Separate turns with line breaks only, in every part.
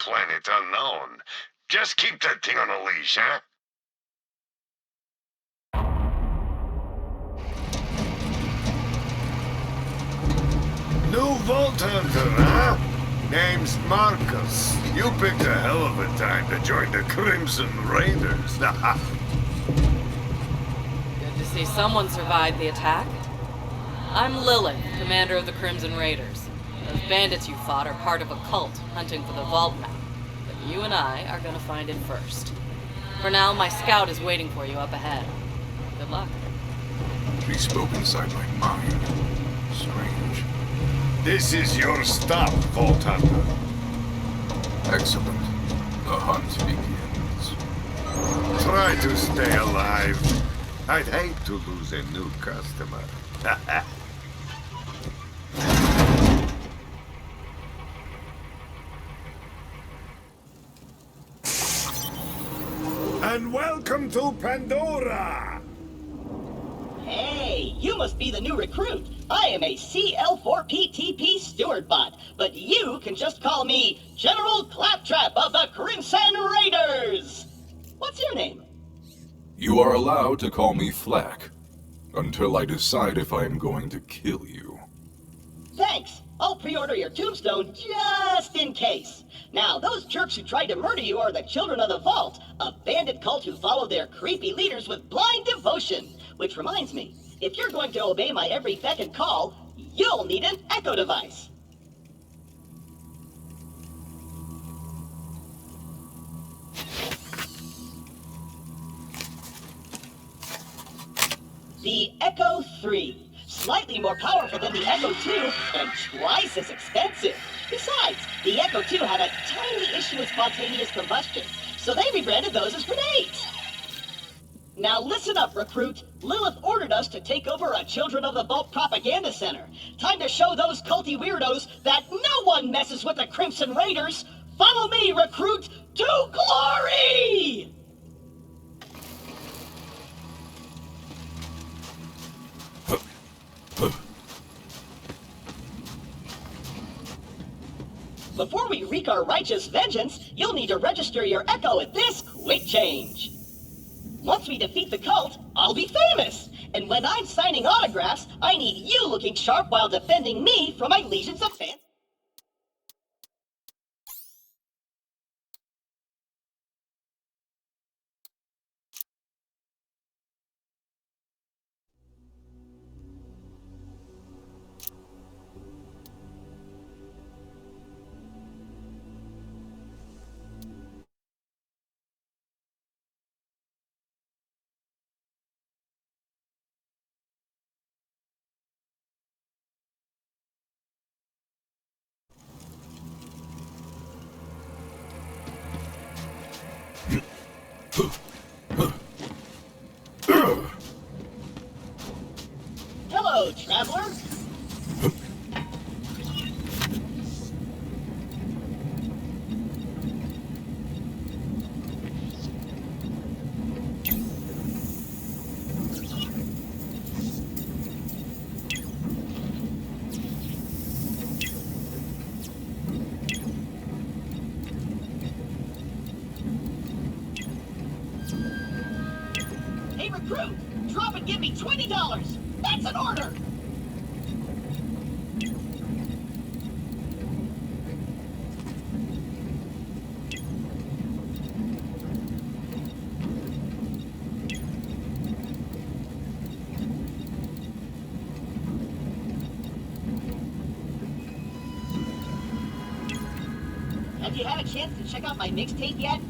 Planet unknown. Just keep that thing on a leash, huh? New Vault Hunter, huh? Name's Marcus. You picked a hell of a time to join the Crimson Raiders.
Good to see someone survived the attack. I'm Lilith, commander of the Crimson Raiders. Those bandits you fought are part of a cult hunting for the vault map. But you and I are gonna find it first. For now, my scout is waiting for you up ahead. Good luck.
She spoke inside my mind. Strange.
This is your stop, Vault Hunter.
Excellent. The hunt begins.
Try to stay alive. I'd hate to lose a new customer. And welcome to Pandora!
Hey, you must be the new recruit. I am a CL4PTP steward bot, but you can just call me General Claptrap of the Crimson Raiders! What's your name?
You are allowed to call me Flack, until I decide if I am going to kill you.
Thanks. I'll pre-order your tombstone just in case. Now, those jerks who tried to murder you are the Children of the Vault, a bandit cult who follow their creepy leaders with blind devotion. Which reminds me, if you're going to obey my every beck and call, you'll need an echo device. The Echo 3. Slightly more powerful than the Echo 2 and twice as expensive. Besides, the Echo 2 had a tiny issue with spontaneous combustion, so they rebranded those as grenades. Now listen up, recruit. Lilith ordered us to take over a Children of the Vault propaganda center. Time to show those culty weirdos that no one messes with the Crimson Raiders. Follow me, recruit, to glory! Before we wreak our righteous vengeance, you'll need to register your Echo at this quick change. Once we defeat the cult, I'll be famous. And when I'm signing autographs, I need you looking sharp while defending me from my legions of fans. Hello, traveler. Hey, recruit, drop and give me $20. That's an order. Have you had a chance to check out my mixtape yet?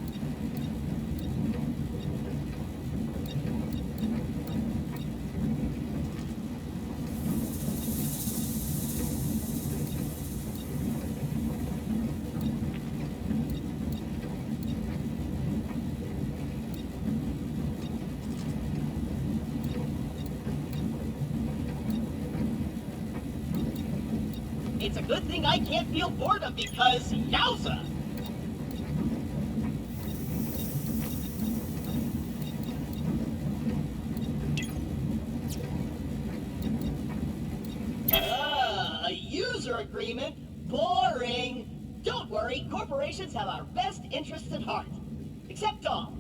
It's a good thing I can't feel boredom because, yowza! A user agreement? Boring! Don't worry, corporations corporations have our best interests at heart. Except Dawn.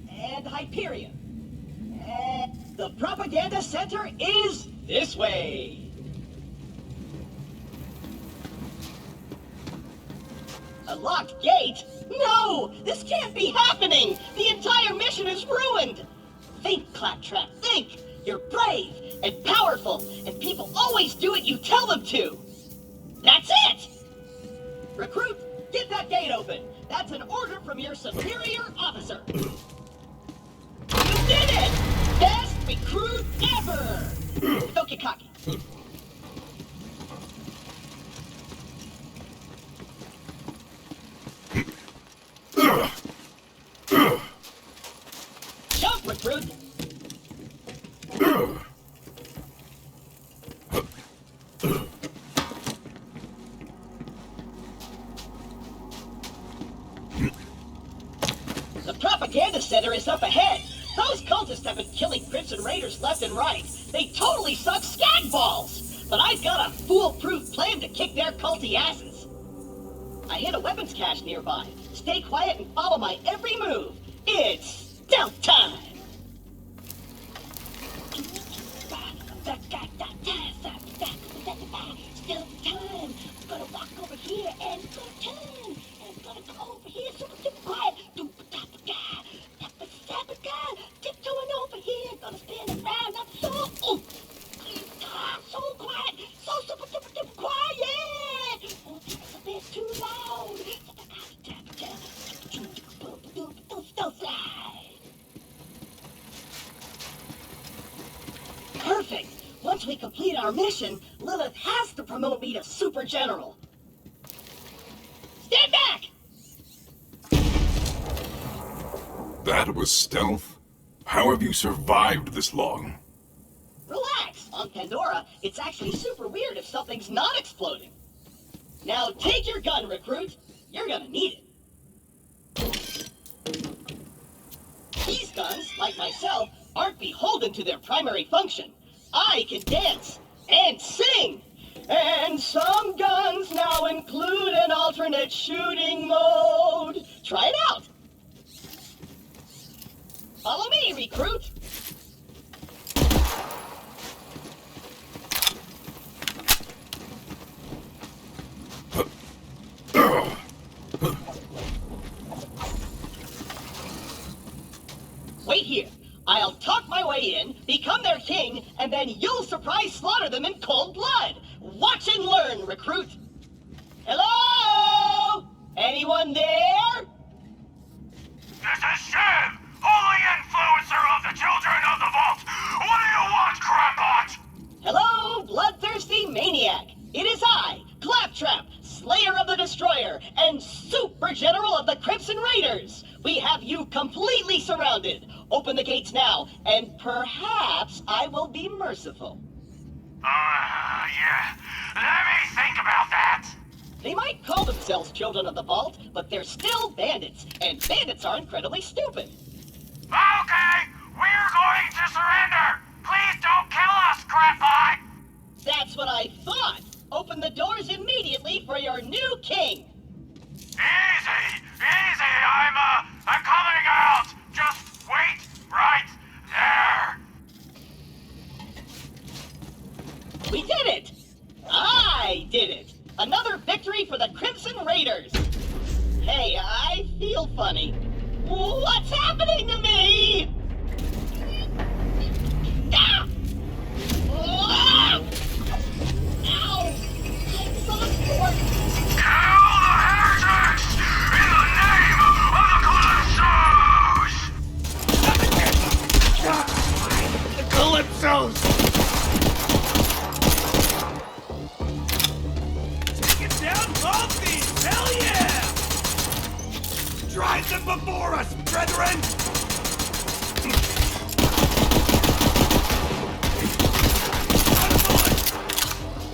And Hyperion. And the propaganda center is this way. A locked gate? No! This can't be happening! The entire mission is ruined! Think, Claptrap, think! You're brave and powerful, and people always do what you tell them to! That's it! Recruit, get that gate open! That's an order from your superior officer! You did it! Best recruit ever! Don't get cocky. Jump, recruit! The propaganda center is up ahead. Those cultists have been killing Crimson Raiders left and right. They totally suck skag balls. But I've got a foolproof plan to kick their culty asses. I hit a weapons cache nearby. Stay quiet and follow my every move. It's stealth time! Stealth time! I'm gonna walk over here and go turn. And I'm gonna go over here super quiet. Tiptoeing over here. Gonna stand around. I'm so quiet. So super quiet. Oh, it's a bit too loud. Perfect. Once we complete our mission, Lilith has to promote me to Super General. Stand back!
That was stealth? How have you survived this long?
Relax. On Pandora, it's actually super weird if something's not exploding. Now take your gun, recruit. You're gonna need it. These guns, like myself, aren't beholden to their primary function. I can dance and sing. And some guns now include an alternate shooting mode. Try it out. Follow me, recruit. Wait here. I'll talk my way in, become their king, and then you'll surprise slaughter them in cold blood. Watch and learn, recruit. Hello? Anyone there?
This is Shiv, holy influencer of the children of the vault. What do you want, Crapbot?
Hello, bloodthirsty maniac. It is I, Claptrap, Slayer of the Destroyer, and Super General of the Crimson Raiders. We have you completely surrounded. Open the gates now, and perhaps I will be merciful.
Yeah. Let me think about that.
They might call themselves Children of the Vault, but they're still bandits, and bandits are incredibly stupid.
Okay, we're going to surrender. Please don't kill us, Crapbot.
That's what I thought. Open the doors immediately for your new king.
Easy. I'm coming out. Just wait right there.
We did it! I did it! Another victory for the Crimson Raiders! Hey, I feel funny. What's happening to me? Ah! Ah! Ow! I'm so sore.
Kill the heretics in the name of the Calypsos!
The Calypsos!
Down coffee! Hell yeah! Drive them before us, brethren!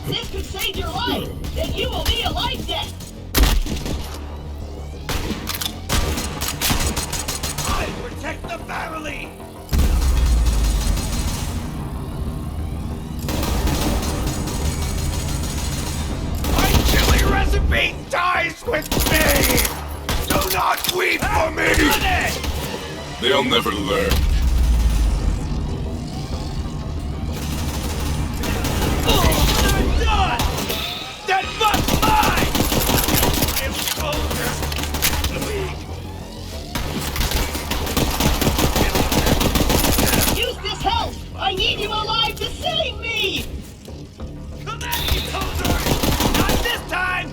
This could save your life! Then you will be a life debt!
I protect the family! My chili recipe dies with me!
Wait for me! They'll never learn.
They're done! That fuck's mine! I am soldier!
Use this help! I need you alive to save me!
Come at me, poser! Not this time!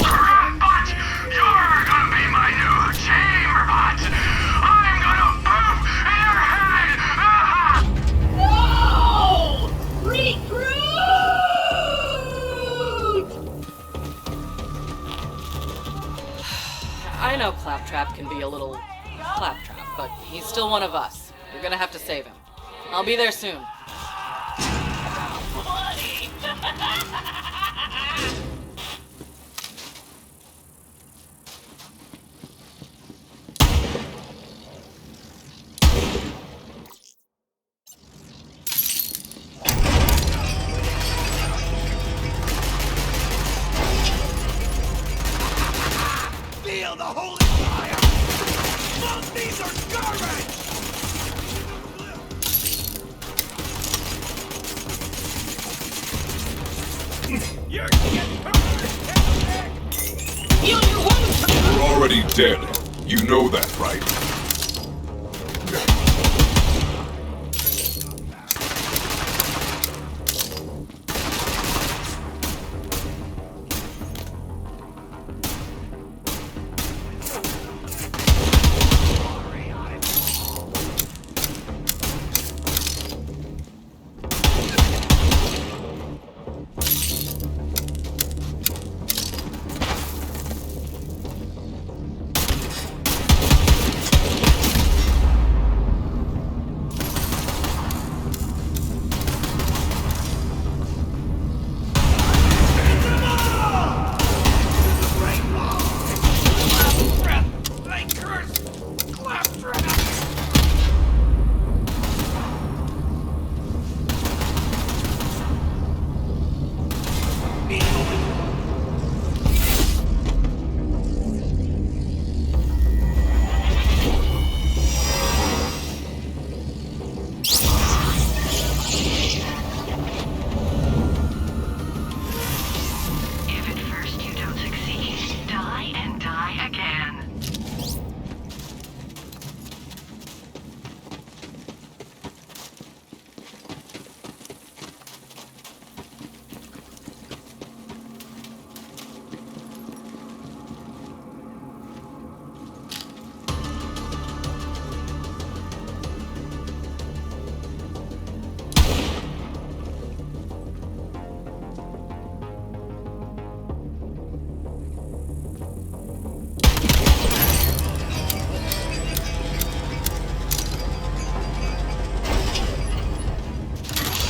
Crackpot! You're gonna be my new chamberbot! I'm gonna boop your head!
No! Recruit!
I know Claptrap can be a little claptrap, but he's still one of us. We're gonna have to save him. I'll be there soon.
Feel the holy fire! Both these are garbage! You're getting hurt!
Heal your wounds!
You're already dead. You know that, right?
I curse Claptrap!
If at first you don't succeed, die and die again.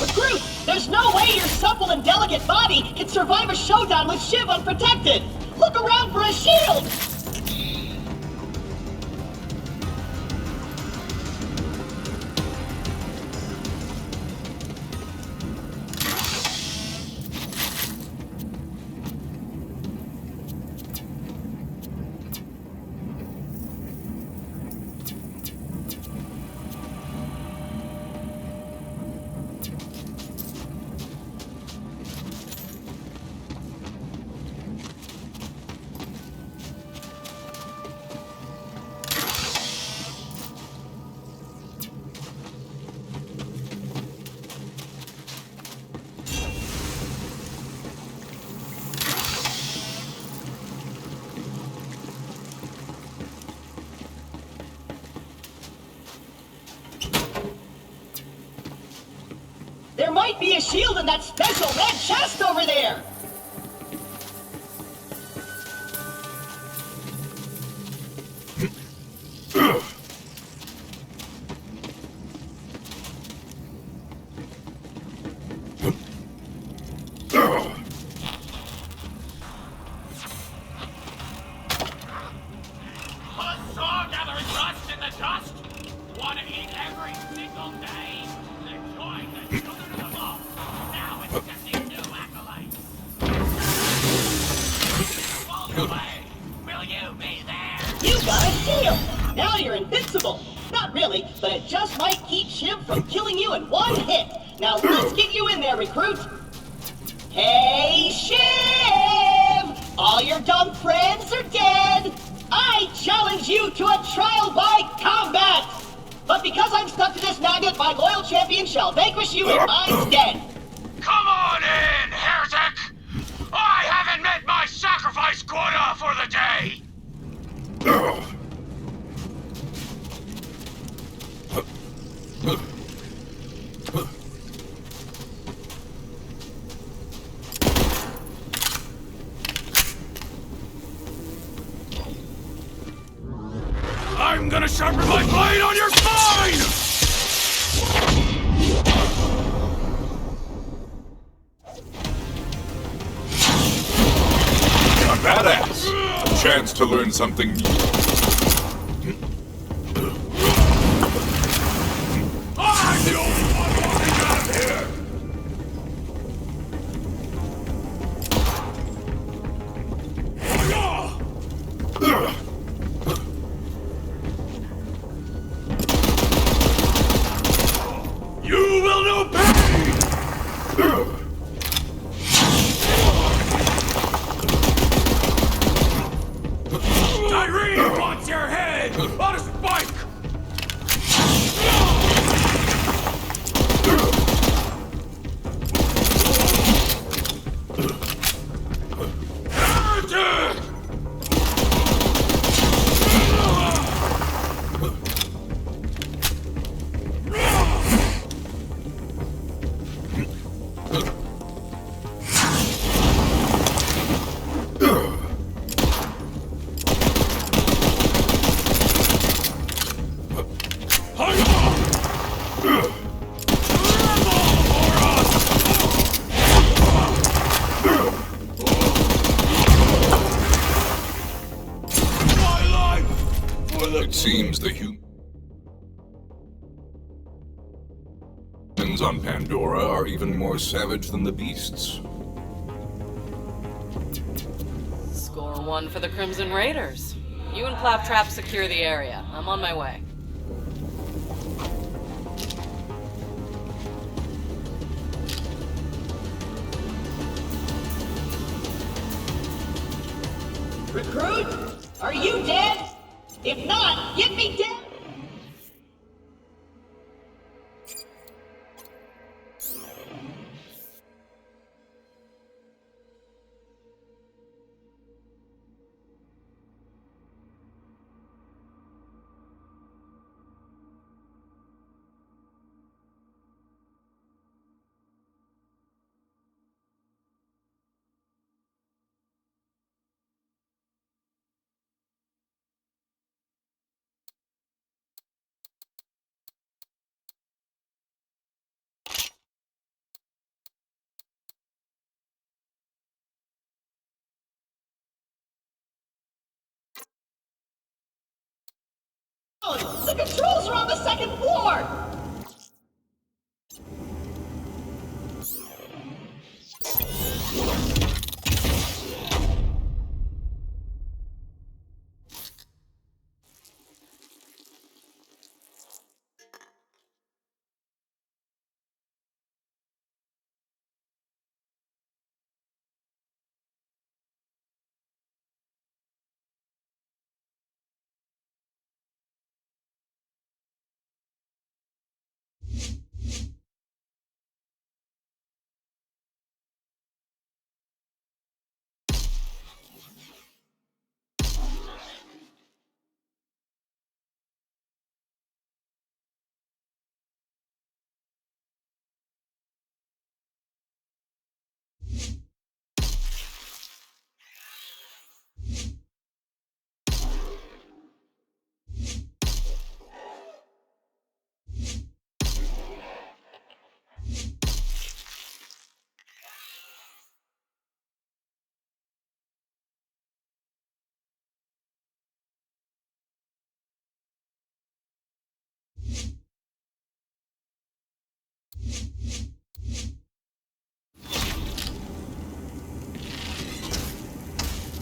Recruit! There's no way your supple and delicate body can survive a showdown with Shiv unprotected! Look around for a shield! There might be a shield in that special red chest over there!
Buzzsaw gathering rust in the dust? Want to eat every single day? Then join the children of the vault. Now it's just these new accolades.
got a shield! Now you're invincible! Not really, but it just might keep Shiv from killing you in one hit! Now let's get you in there, recruit! Hey, Shiv! All your dumb friends are dead! I challenge you to a trial by combat! But because I'm stuck to this magnet, my loyal champion shall vanquish you in my stead!
Come on in, heretic! I haven't met my sacrifice quota for the day! I'm gonna sharpen my blade on your spine!
A badass! Chance to learn something new.
I'm the only one walking out of here! You will know pain! Tyrene wants your head on a spike! Heretic!
It seems the humans on Pandora are even more savage than the beasts.
Score one for the Crimson Raiders. You and Claptrap secure the area. I'm on my way.
Recruit? Are you dead? If not, get me dead! The controls are on the second floor!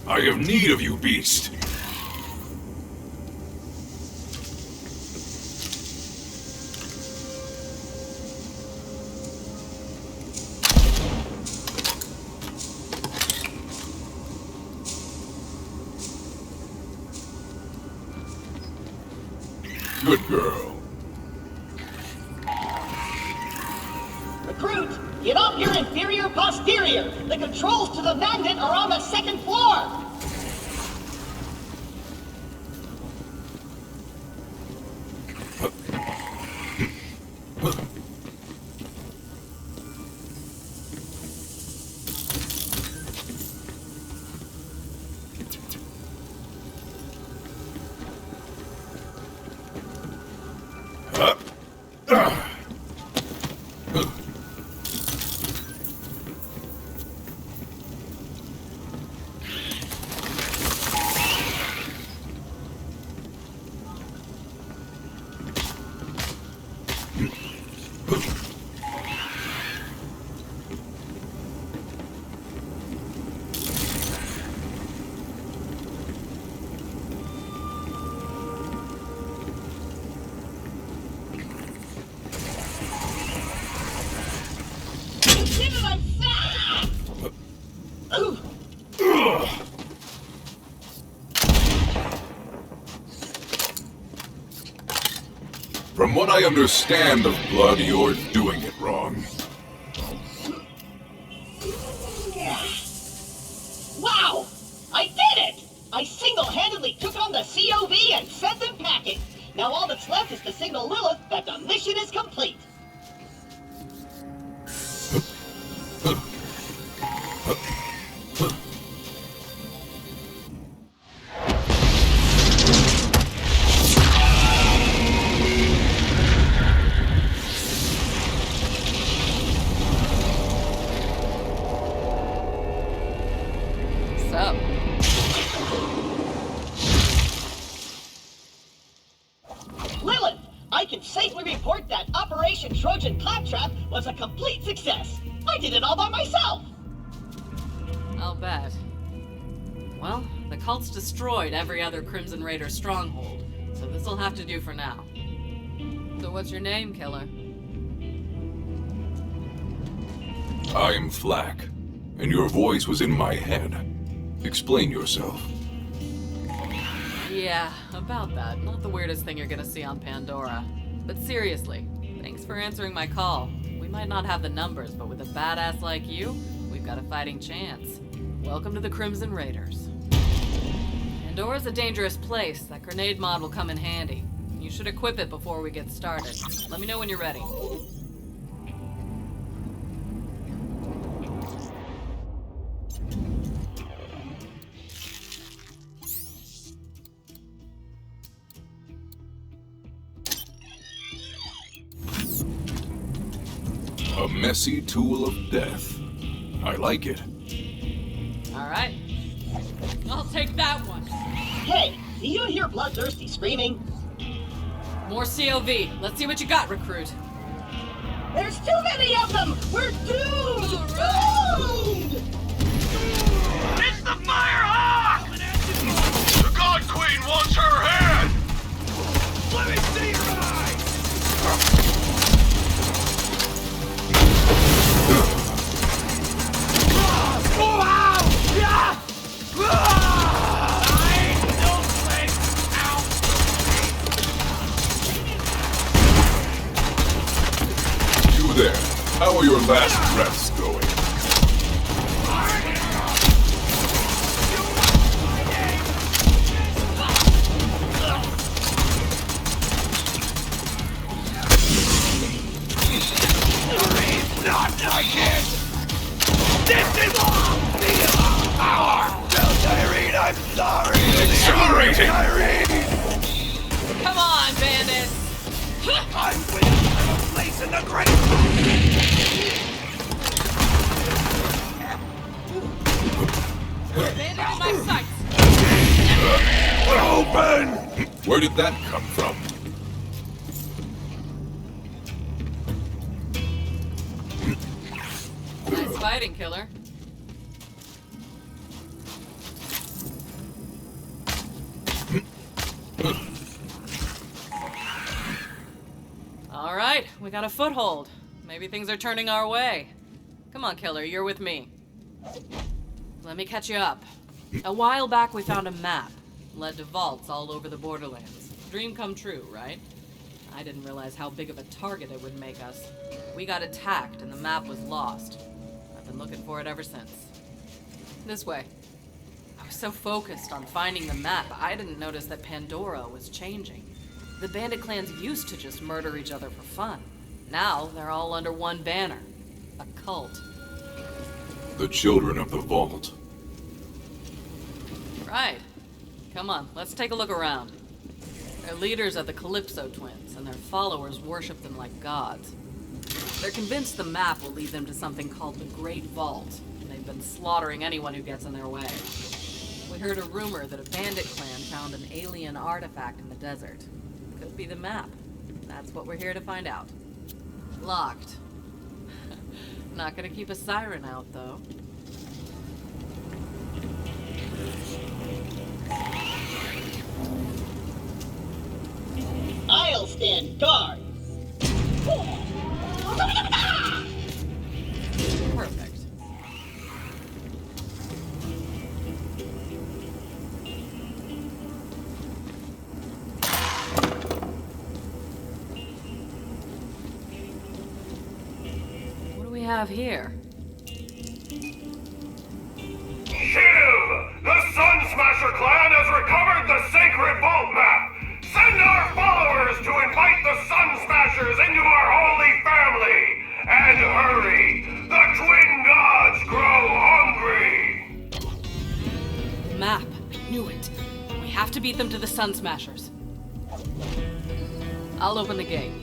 I have need of you, beast. Good girl.
Recruit, get off your inferior posterior. The controls to the magnet are on the second floor.
From what I understand of blood, you're doing it wrong.
Wow! I did it! I single-handedly took on the COV and sent them packing. Now all that's left is to signal Lilith that the mission is complete.
So,
Lilith, I can safely report that Operation Trojan Claptrap was a complete success. I did it all by myself.
I'll bet. Well, the cult's destroyed every other Crimson Raider stronghold, so this'll have to do for now. So what's your name, killer?
I'm Flack, and your voice was in my head. Explain yourself.
Yeah, about that. Not the weirdest thing you're gonna see on Pandora. But seriously, thanks for answering my call. We might not have the numbers, but with a badass like you, we've got a fighting chance. Welcome to the Crimson Raiders. Pandora's a dangerous place. That grenade mod will come in handy. You should equip it before we get started. Let me know when you're ready.
A messy tool of death. I like it.
Alright. I'll take that one.
Hey, do you hear bloodthirsty screaming?
More COV. Let's see what you got, recruit.
There's too many of them! We're doomed! Doomed!
It's the Firehawk! The God Queen wants her head!
Let me see your eyes!
You there. How are your last breaths going?
Not again! This is the hour! Tell Irene I'm sorry!
Accelerating!
Irene!
Come on, bandits!
I will have a place in the great...
Bandit in my sights!
Open!
Where did that come from?
Nice fighting, killer. All right, we got a foothold. Maybe things are turning our way. Come on, killer, you're with me. Let me catch you up. A while back, we found a map. Led to vaults all over the Borderlands. Dream come true, right? I didn't realize how big of a target it would make us. We got attacked and the map was lost. I've been looking for it ever since. This way. I was so focused on finding the map, I didn't notice that Pandora was changing. The bandit clans used to just murder each other for fun. Now they're all under one banner. A cult.
The children of the vault.
Right. Come on, let's take a look around. Their leaders are the Calypso twins, and their followers worship them like gods. They're convinced the map will lead them to something called the Great Vault, and they've been slaughtering anyone who gets in their way. We heard a rumor that a bandit clan found an alien artifact in the desert. Could be the map. That's what we're here to find out. Locked. Not gonna keep a siren out, though.
I'll stand guard.
Perfect. What do we have here?
Shiv! The Sun Smasher clan has recovered the sacred vault map! Send our followers to invite the Sun Smashers into our holy family! And hurry! The twin gods grow hungry!
Map. Knew it. We have to beat them to the Sun Smashers. I'll open the gate.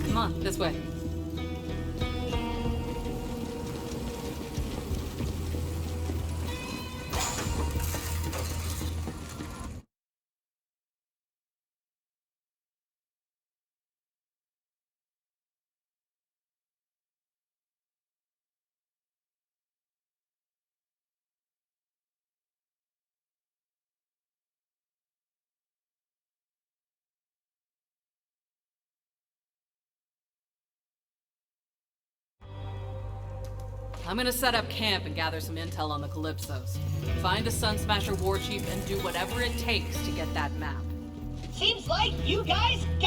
Come on, this way. I'm gonna set up camp and gather some intel on the Calypsos. Find a Sun Smasher war chief and do whatever it takes to get that map.
Seems like you guys got